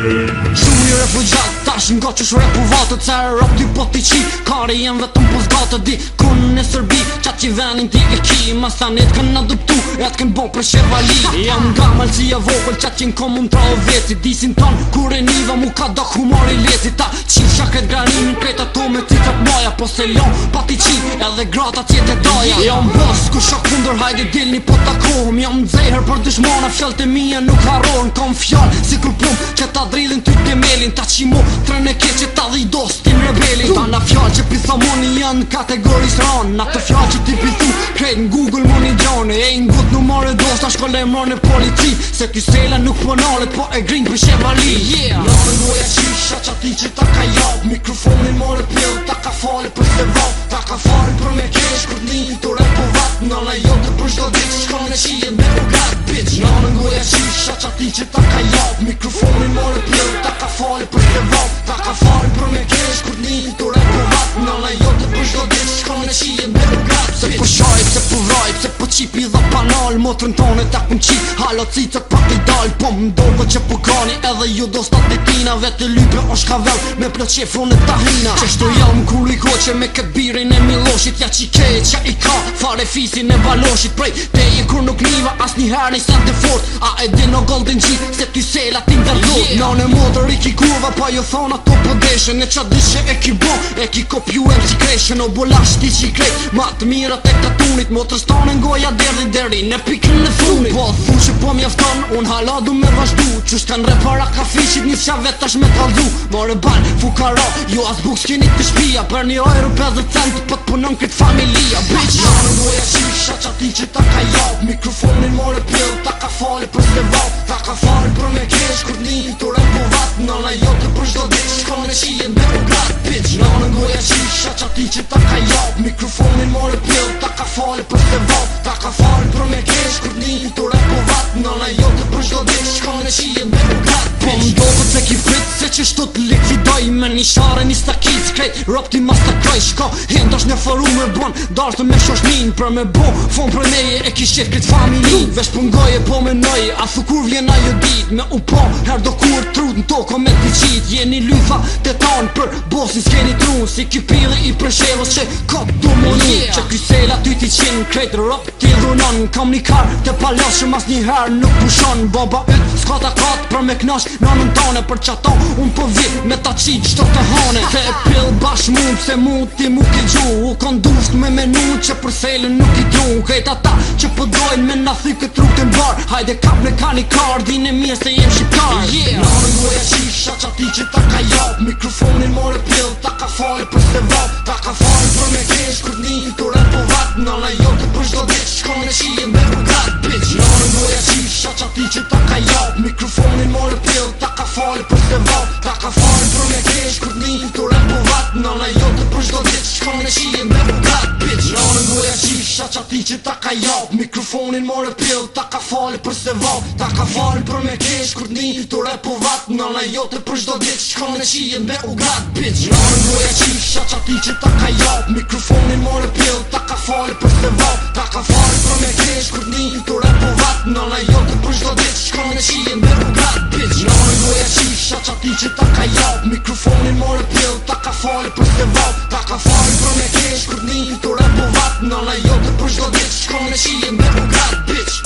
Shumë i refugjat, tash nga që shre pu vatët se rap t'i po t'i qi, kare jem vetëm po zgatë di kun në Serbi, qatë që venin t'i e ki, ma sanit kën adoptu, e t'kën bo për shevali. Jam gamal si e vogël, qatë që n'kom unë tra o veci, disin ton, kur e niva mu ka do humor i lezi, ta qifsha këtë granimin, krejt ato me citat maja, po se lon, pa t'i qi, edhe grata tjetë e daja. Jam boss, ku shok kundër, hajde dilni po takohëm, jam dzejher për dëshmona, fjalët e mija nuk harrohen, kom fjallë, si kur plum, që ta dridhin ty temelin, ta qimo, trën e keqe ta dhe i dostin rebelin. Ta na fjallë që pithamoni janë kategoris ran, na të fjallë që ti pithu, krejt n'Google moni gjone, e n'gut numare dos, ta shkolle mërë në polici, se ky sela nuk ponalet, po e grin për shevali. Në mëngoja qisha që ati që ta ka jab, mikrofonin more pjell, ta ka fali për se vat, ta ka fali për me kesh, kur t'ni të rep po vat, nëna jote për shdo dit, shkon në qijet me ugat, bitch. Në mëngoja qisha që ati që ta ka jab, mikrofonin more pjell, ta ka fali për se vat, ta ka fali për me kesh, kur t'ni të rep po vat, nëna jote për shdo dit, shkon në qijet me ugat, bitch. Se po shaj, se po vraj, se po qipi dha panal, motrën tone ta kun qi, halo cicët pa t'i dal, po m'dove që po kani, edhe ju do statitina, vete lype o shkavel, me plët qefron e tahina. Qeshto jam kur i koqe me këtë birin e Miloshit, ja qi keq, qa i ka, fare fisin e Baloshit, prej teje kur nuk niva, as njëherë një sante fort, a e din o golden gjit, se ty sela ti ndërlot. Nane modër i ki kurva, pa jo thona to po deshen, e qa dishe e ki bo, e ki kopju e msi kreshen, o bolash ti qi krejt, ma të mirat e katunit, motrës tone ngoja deri në pikën në funit. Po thu që po mjafton, unë hala du me vazhdu, që shkan repara kafiqit një qa vetash me t'alzu, more ban, fukara, jo as buk s'keni të shpia, për një euro 50 cent, po t'punon këtë familia, bitch. Në mëngoja qisha që ati që ta ka jab, mikrofonin more pjell, ta ka fali për se vat, ta ka fali për me kesh, kur t'ni të rep po vat, nëna jote për shdo dit, shkon në qijet me ugat, bitch. Në mëngoja qisha që ati që ta ka jab, mikrofonin more pjell, ta ka fali për se vat, ta ka fali për me kesh, kur t'ni të rep po vat, nëna jote për shdo dit, shkon në qijet me ugat, bitch. Po m'dokët se ki frit, se që shtu t'likvidoj, me një share një stakit, krejt, rop ti mastakroj, shko, hendash në foru me bon, dartë me shoshnin, për me bo, fon për meje e kishet këtë familin, vesh pungoje po me noje, a thu kur vjen ajo dit, me u po, her do kur trut në toko me t'i qit, jeni lyfa të tanë, për bosin s'keni trun, si ky pili i përshevës që kop du moni, që ky sela ty t'i qin, krejt, rop ti dhunon, kam një kar të palashëm as njëher nuk pushon, baba yt, s'ka ta kat për me knash, nanën tane, për qato, unë po vit me ta qit, qto të hane, se e pill bash mund, se mu ti mu ki gju, u kondusht me menu që për selën nuk i tru, krejt ata që po dojnë me na thy këtë rrug të mbar, hajde kap në ka një kar, din e mirë se jem shqiptar. Në mëngoja qisha që ati që ta ka jab, mikrofonin more pjell, ta ka fali për se vat, ta ka fali për me kesh, kur t'ni të rep po vat, nëna jote për shdo dit, shkon në qijet me ugat, bitch. Në mëngoja qisha që ati që ta ka jab, mikrofonin more pjell, ta ka fali për se vat, ta ka fali për me kesh, kur t'ni të rep po vat, nëna jote për shdo dit, shkon në qijet me ugat, bitch. Në mëngoja qisha që ati që ta ka jab, mikrofonin more pjell, ta ka fali për se vat, ta ka fali për me kesh, kur t'ni të rep po vat, nëna jote për shdo dit, shkon në qijet me ugat, bitch. Në mëngoja qisha që ati që ta ka jab, mikrofonin more pjell, ta ka fali për se vat, ta ka fali për me kesh, kur t'ni të rep po vat, nëna jote për shdo dit, shkon në qijet me ugat, bitch. Në mëngoja qisha që ati që ta ka jab, mikrofonin more pjell, ta ka fali për se vat, ta ka fali për me kesh, kur t'ni të rep po vat, nëna jote për shdo dit, shkon në qijet me ugat, bitch.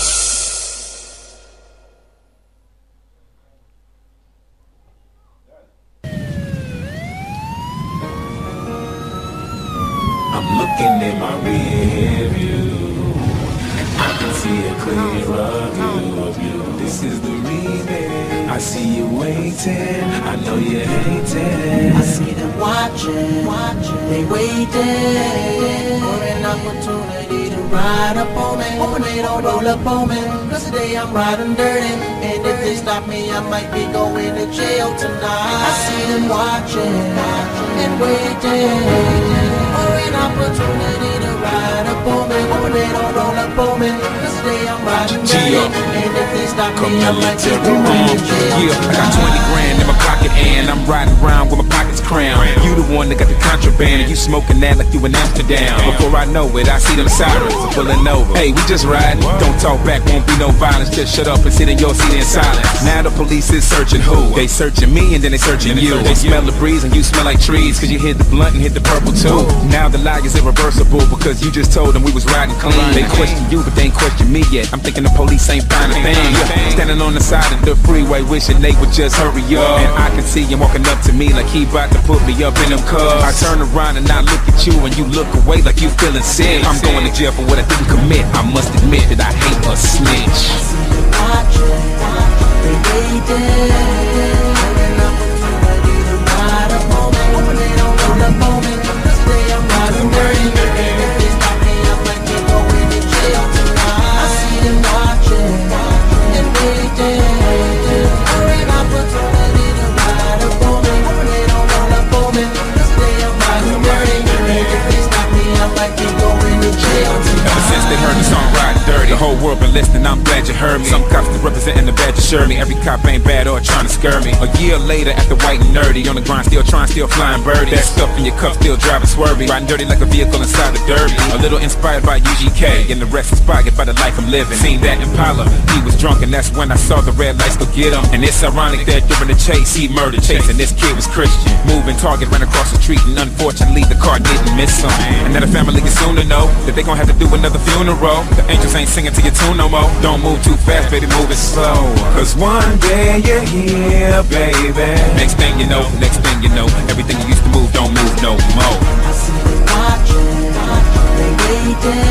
I'm looking in my rear view, I can see a clearer view of you. This is the remix. I see you waiting, I know you're hating. I see them watching, they waiting for an opportunity to ride up on me. Hoping they don't roll up on me, cause today I'm riding dirty, and if they stop me I might be going to jail tonight. I see them watching and waiting for an opportunity to ride up on me. Hoping they don't roll up on me, cause today I'm riding dirty, and if they stop me I might be going to jail tonight. I got 20 grand in my pocket and I'm riding around with my pockets crammed. You the one that got the contraband and you smoking that like you in Amsterdam. Before I know it, I see them sirens pulling over. Hey, we just riding. Don't talk back, won't be no violence. Just shut up and sit in your seat in silence. Now the police is searching who? They searching me and then they searching you. They smell the breeze and you smell like trees, cause you hit the blunt and hit the purple too. Now the lie is irreversible because you just told them we was riding clean. They question you but they ain't question me yet. I'm thinking the police ain't find a thing. Standing on the side of the freeway wishing they would just hurry up. And I can see him walking up to me like he about to put me up in them cubs. I turn around and I look at you and you look away like you feeling sick. I'm going to jail for what I didn't commit. I must admit that I hate a snitch. They waited, an opportunity to ride up on me. Hoping they don't roll up on me. This day I'm riding dirty. And if they stop me, I might be going to jail tonight. I see them watching and waiting for an opportunity to ride up on me. Hoping they don't roll up on me. This day I'm riding dirty. And if they stop me, I might be going to jail tonight. Ever since they heard the song Riding Dirty, the whole world been listening, I'm glad you heard me. Some cops still representing the badge assured me. Every cop ain't bad or trying to scare me. A year later, after white and nerdy, on the grind still trying, still flying birdie. That stuff in your cup, still driving swervy. Riding dirty like a vehicle inside the derby. A little inspired by UGK, and the rest inspired by the life I'm living. Seen that Impala, he was drunk and that's when I saw the red lights go get him. And it's ironic that during the chase, he murdered Chase and this kid was Christian. Moving target, ran across the street and unfortunately the car didn't miss him. And now the family is soon to know that they gon' have to do another funeral. The angels ain't singing to your tune no more. Don't move too fast, baby, move it slow. Cause one day you're here, baby. Next thing you know, everything you used to move don't move no more. I see them watching, they waiting,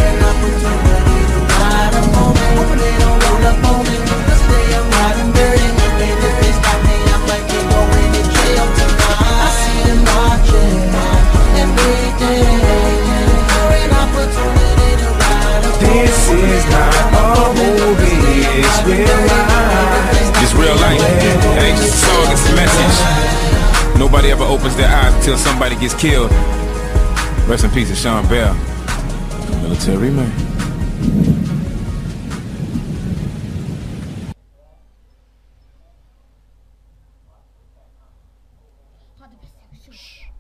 an opportunity to ride up on me. Hoping they don't roll up on me. This day I'm riding dirty, and if they stop me, I might be going to jail tonight. I see them watching and waiting for an opportunity to ride up on me. This is not a movie, it's real life. It's real life. It ain't just a song, it's a message. Nobody ever opens their eyes until somebody gets killed. Rest in peace to Sean Bell, military man. Hadi be.